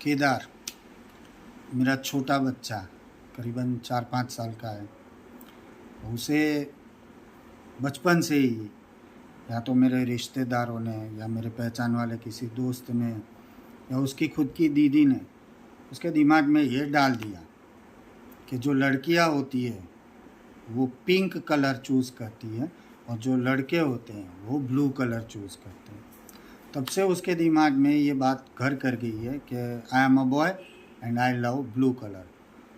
केदार मेरा छोटा बच्चा करीबन 4-5 साल का है। उसे बचपन से ही या तो मेरे रिश्तेदारों ने या मेरे पहचान वाले किसी दोस्त ने या उसकी खुद की दीदी ने उसके दिमाग में ये डाल दिया कि जो लड़कियां होती है वो पिंक कलर चूज़ करती है और जो लड़के होते हैं वो ब्लू कलर चूज़ करते हैं। तब से उसके दिमाग में ये बात घर कर गई है कि I am a boy and I love blue colour.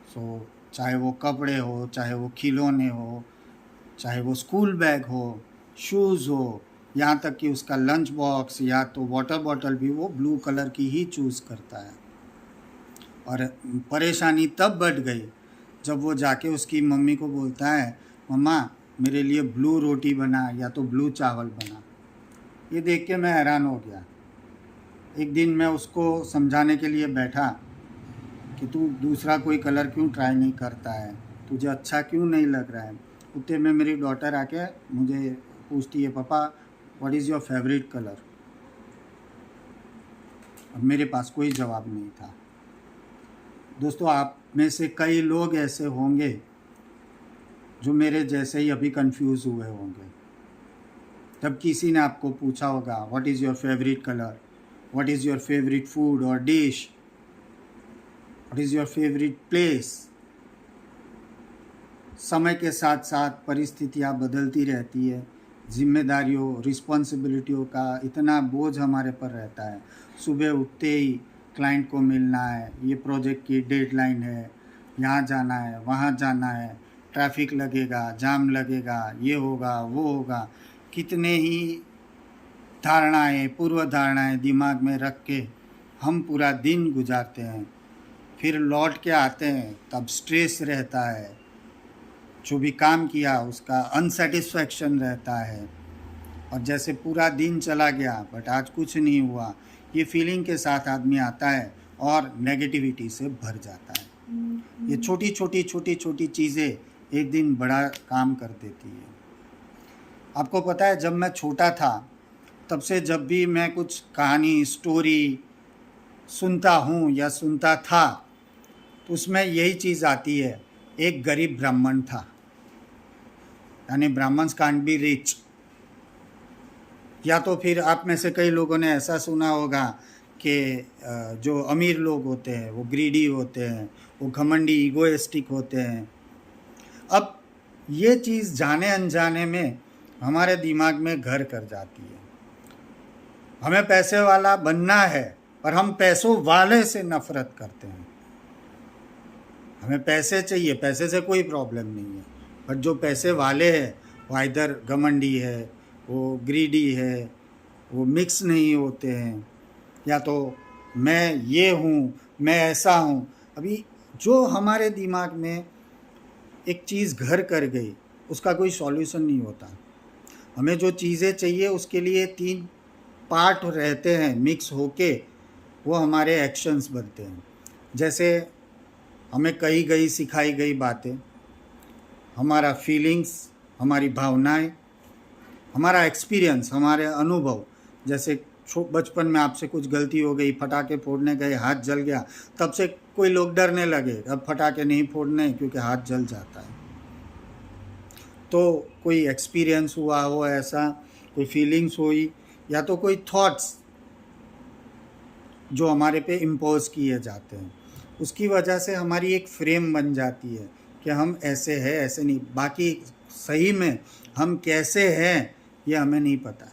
So चाहे वो कपड़े हो, चाहे वो खिलौने हो, चाहे वो स्कूल बैग हो, शूज़ हो, यहाँ तक कि उसका लंच बॉक्स या तो वाटर बॉटल भी वो ब्लू कलर की ही चूज़ करता है। और परेशानी तब बढ़ गई जब वो जाके उसकी मम्मी को बोलता है, मम्मा मेरे लिए ब्लू रोटी बना या तो ब्लू चावल बना। ये देख के मैं हैरान हो गया। एक दिन मैं उसको समझाने के लिए बैठा कि तू दूसरा कोई कलर क्यों ट्राई नहीं करता है, तुझे अच्छा क्यों नहीं लग रहा है। उतने में मेरी डॉटर आके मुझे पूछती है, पापा what is your favourite colour. अब मेरे पास कोई जवाब नहीं था। दोस्तों, आप में से कई लोग ऐसे होंगे जो मेरे जैसे ही अभी कंफ्यूज हुए होंगे। तब किसी ने आपको पूछा होगा what is your favourite colour, what is your favourite food और dish, what is your favourite place. समय के साथ साथ परिस्थितियाँ बदलती रहती है, जिम्मेदारियों रिस्पॉन्सिबिलिटियों का इतना बोझ हमारे पर रहता है। सुबह उठते ही क्लाइंट को मिलना है, ये प्रोजेक्ट की डेडलाइन है, यहाँ जाना है, वहाँ जाना है, ट्रैफिक लगेगा, जाम लगेगा, ये होगा वो होगा। कितने ही धारणाएं, पूर्व धारणाएं दिमाग में रख के हम पूरा दिन गुजारते हैं। फिर लौट के आते हैं तब स्ट्रेस रहता है, जो भी काम किया उसका अनसेटिस्फैक्शन रहता है, और जैसे पूरा दिन चला गया बट आज कुछ नहीं हुआ, ये फीलिंग के साथ आदमी आता है और नेगेटिविटी से भर जाता है। ये छोटी छोटी चीज़ें एक दिन बड़ा काम कर देती है। आपको पता है, जब मैं छोटा था तब से जब भी मैं कुछ कहानी स्टोरी सुनता हूँ या सुनता था तो उसमें यही चीज़ आती है, एक गरीब ब्राह्मण था, यानी ब्राह्मण्स कांट बी रिच। या तो फिर आप में से कई लोगों ने ऐसा सुना होगा कि जो अमीर लोग होते हैं वो ग्रीडी होते हैं, वो घमंडी ईगोइस्टिक होते हैं। अब ये चीज़ जाने अनजाने में हमारे दिमाग में घर कर जाती है। हमें पैसे वाला बनना है पर हम पैसों वाले से नफरत करते हैं। हमें पैसे चाहिए, पैसे से कोई प्रॉब्लम नहीं है, पर जो पैसे वाले हैं वो इधर घमंडी है, वो ग्रीडी है, वो मिक्स नहीं होते हैं, या तो मैं ये हूँ, मैं ऐसा हूँ। अभी जो हमारे दिमाग में एक चीज़ घर कर गई उसका कोई सॉल्यूशन नहीं होता। हमें जो चीज़ें चाहिए उसके लिए 3 पार्ट रहते हैं, मिक्स होके वो हमारे एक्शंस बनते हैं। जैसे हमें कही गई सिखाई गई बातें, हमारा फीलिंग्स, हमारी भावनाएं, हमारा एक्सपीरियंस, हमारे अनुभव। जैसे बचपन में आपसे कुछ गलती हो गई, पटाखे फोड़ने गए, हाथ जल गया, तब से कोई लोग डरने लगे अब पटाखे नहीं फोड़ने क्योंकि हाथ जल जाता है। तो कोई एक्सपीरियंस हुआ हो ऐसा, कोई फीलिंग्स हुई, या तो कोई थॉट्स जो हमारे पे इम्पोज किए जाते हैं, उसकी वजह से हमारी एक फ्रेम बन जाती है कि हम ऐसे हैं, ऐसे नहीं। बाकी सही में हम कैसे हैं ये हमें नहीं पता।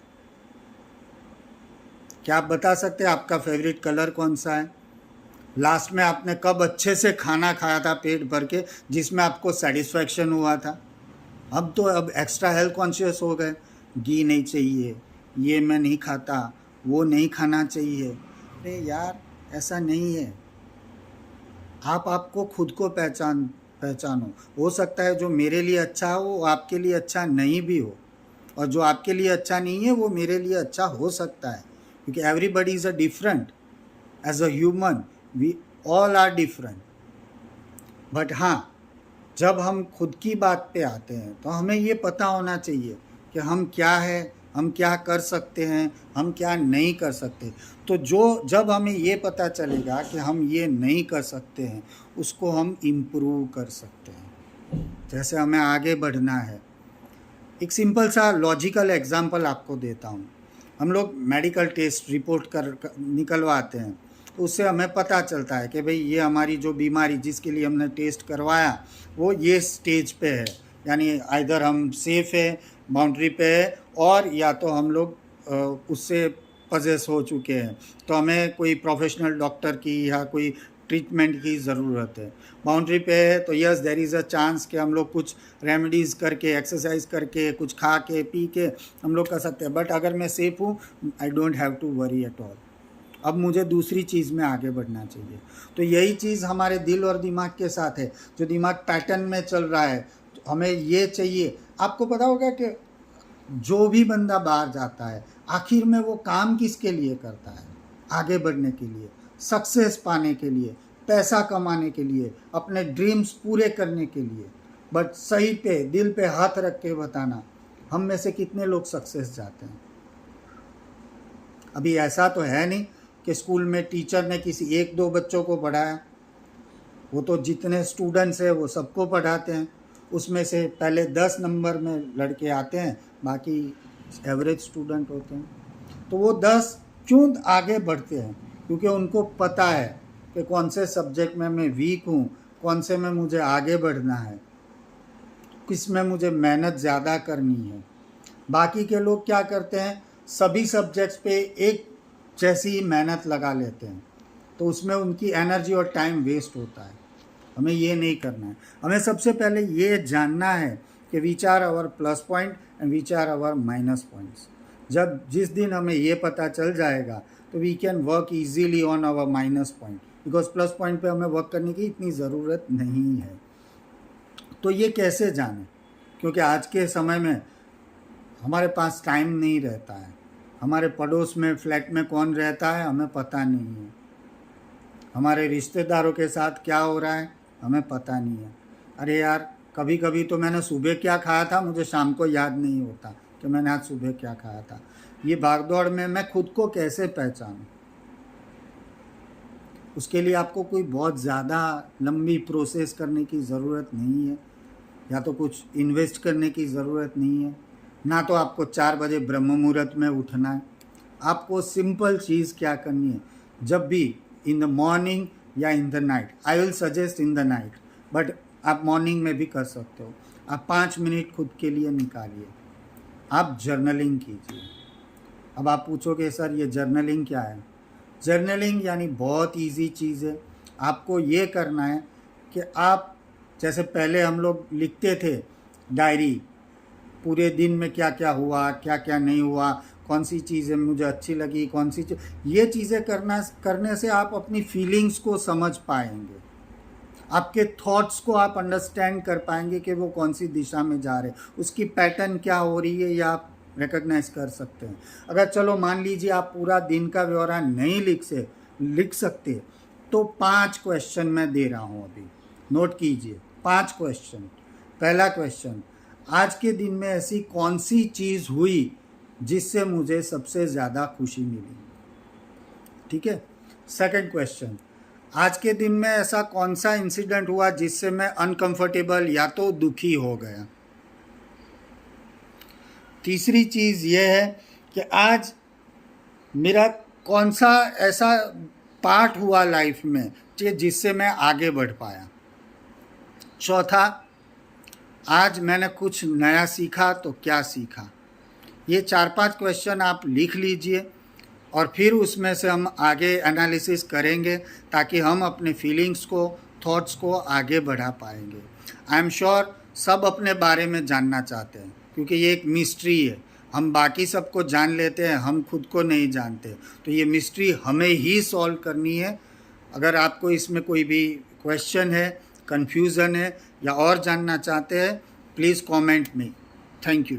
क्या आप बता सकते हैं आपका फेवरेट कलर कौन सा है? लास्ट में आपने कब अच्छे से खाना खाया था पेट भर के जिसमें आपको सेटिस्फैक्शन हुआ था? अब एक्स्ट्रा हेल्थ कॉन्शियस हो गए, घी नहीं चाहिए, ये मैं नहीं खाता, वो नहीं खाना चाहिए। अरे यार, ऐसा नहीं है। आपको खुद को पहचानो। हो सकता है जो मेरे लिए अच्छा हो वो आपके लिए अच्छा नहीं भी हो, और जो आपके लिए अच्छा नहीं है वो मेरे लिए अच्छा हो सकता है, क्योंकि everybody is a different. As a human we all are different. But हाँ, जब हम खुद की बात पे आते हैं तो हमें ये पता होना चाहिए कि हम क्या है, हम क्या कर सकते हैं, हम क्या नहीं कर सकते। तो जब हमें ये पता चलेगा कि हम ये नहीं कर सकते हैं, उसको हम इम्प्रूव कर सकते हैं। जैसे हमें आगे बढ़ना है, एक सिंपल सा लॉजिकल एग्जांपल आपको देता हूँ। हम लोग मेडिकल टेस्ट रिपोर्ट निकलवाते हैं, उससे हमें पता चलता है कि भाई ये हमारी जो बीमारी जिसके लिए हमने टेस्ट करवाया वो ये स्टेज पे है, यानी आइदर हम सेफ है, बाउंड्री पे है, और या तो हम लोग उससे पजेस हो चुके हैं, तो हमें कोई प्रोफेशनल डॉक्टर की या कोई ट्रीटमेंट की ज़रूरत है। बाउंड्री पे है तो yes there is a chance कि हम लोग कुछ रेमेडीज़ करके, एक्सरसाइज करके, कुछ खा के पी के हम लोग कर सकते हैं। बट अगर मैं सेफ हूँ, I don't have to worry at all. अब मुझे दूसरी चीज़ में आगे बढ़ना चाहिए। तो यही चीज़ हमारे दिल और दिमाग के साथ है। जो दिमाग पैटर्न में चल रहा है, हमें ये चाहिए। आपको पता होगा कि जो भी बंदा बाहर जाता है, आखिर में वो काम किसके लिए करता है? आगे बढ़ने के लिए, सक्सेस पाने के लिए, पैसा कमाने के लिए, अपने ड्रीम्स पूरे करने के लिए। बट सही पे, दिल पे हाथ रख के बताना, हम में से कितने लोग सक्सेस जाते हैं? अभी ऐसा तो है नहीं कि स्कूल में टीचर ने किसी 1-2 बच्चों को पढ़ाया। वो तो जितने स्टूडेंट्स हैं वो सबको पढ़ाते हैं। उसमें से पहले 10 नंबर में लड़के आते हैं, बाकी एवरेज स्टूडेंट होते हैं। तो वो 10 क्यों आगे बढ़ते हैं? क्योंकि उनको पता है कि कौन से सब्जेक्ट में मैं वीक हूँ, कौन से में मुझे आगे बढ़ना है, किस में मुझे मेहनत ज़्यादा करनी है। बाकी के लोग क्या करते हैं, सभी सब्जेक्ट्स पे एक जैसी मेहनत लगा लेते हैं, तो उसमें उनकी एनर्जी और टाइम वेस्ट होता है। हमें ये नहीं करना है। हमें सबसे पहले ये जानना है कि which are our plus point and which are our minus points. जिस दिन हमें ये पता चल जाएगा तो we can work easily on our minus point, because plus point पे हमें वर्क करने की इतनी ज़रूरत नहीं है। तो ये कैसे जाने? क्योंकि आज के समय में हमारे पास टाइम नहीं रहता है। हमारे पड़ोस में, फ्लैट में कौन रहता है हमें पता नहीं है। हमारे रिश्तेदारों के साथ क्या हो रहा है हमें पता नहीं है। अरे यार, कभी कभी तो मैंने सुबह क्या खाया था मुझे शाम को याद नहीं होता कि मैंने आज सुबह क्या खाया था। ये भागदौड़ में मैं खुद को कैसे पहचानूं? उसके लिए आपको कोई बहुत ज़्यादा लंबी प्रोसेस करने की ज़रूरत नहीं है, या तो कुछ इन्वेस्ट करने की ज़रूरत नहीं है, ना तो आपको 4 बजे ब्रह्म मुहूर्त में उठना है। आपको सिंपल चीज़ क्या करनी है, जब भी इन द मॉर्निंग या in the night, I will suggest in the night, but आप मॉर्निंग में भी कर सकते हो। आप 5 मिनट खुद के लिए निकालिए, आप जर्नलिंग कीजिए। अब आप पूछोगे सर ये जर्नलिंग क्या है? जर्नलिंग यानी बहुत इजी चीज़ है। आपको ये करना है कि आप, जैसे पहले हम लोग लिखते थे डायरी, पूरे दिन में क्या क्या हुआ, क्या क्या नहीं हुआ, कौन सी चीज़ें मुझे अच्छी लगी, कौन सी ये चीज़ें करने से आप अपनी फीलिंग्स को समझ पाएंगे, आपके थॉट्स को आप अंडरस्टैंड कर पाएंगे कि वो कौन सी दिशा में जा रहे हैं, उसकी पैटर्न क्या हो रही है, या आप रिकग्नाइज कर सकते हैं। अगर चलो मान लीजिए आप पूरा दिन का ब्यौरा नहीं लिख सकते, तो 5 क्वेश्चन मैं दे रहा हूँ, अभी नोट कीजिए। 5 क्वेश्चन। पहला क्वेश्चन, आज के दिन में ऐसी कौन सी चीज़ हुई जिससे मुझे सबसे ज़्यादा खुशी मिली? ठीक है। सेकंड क्वेश्चन, आज के दिन में ऐसा कौन सा इंसिडेंट हुआ जिससे मैं अनकंफर्टेबल या तो दुखी हो गया? तीसरी चीज़ ये है कि आज मेरा कौन सा ऐसा पार्ट हुआ लाइफ में जिससे मैं आगे बढ़ पाया? चौथा, आज मैंने कुछ नया सीखा तो क्या सीखा? ये 4-5 क्वेश्चन आप लिख लीजिए और फिर उसमें से हम आगे एनालिसिस करेंगे, ताकि हम अपने फीलिंग्स को, थॉट्स को आगे बढ़ा पाएंगे। आई एम श्योर सब अपने बारे में जानना चाहते हैं, क्योंकि ये एक मिस्ट्री है। हम बाकी सबको जान लेते हैं, हम खुद को नहीं जानते। तो ये मिस्ट्री हमें ही सॉल्व करनी है। अगर आपको इसमें कोई भी क्वेश्चन है, कन्फ्यूज़न है, या और जानना चाहते हैं, please comment me. Thank you.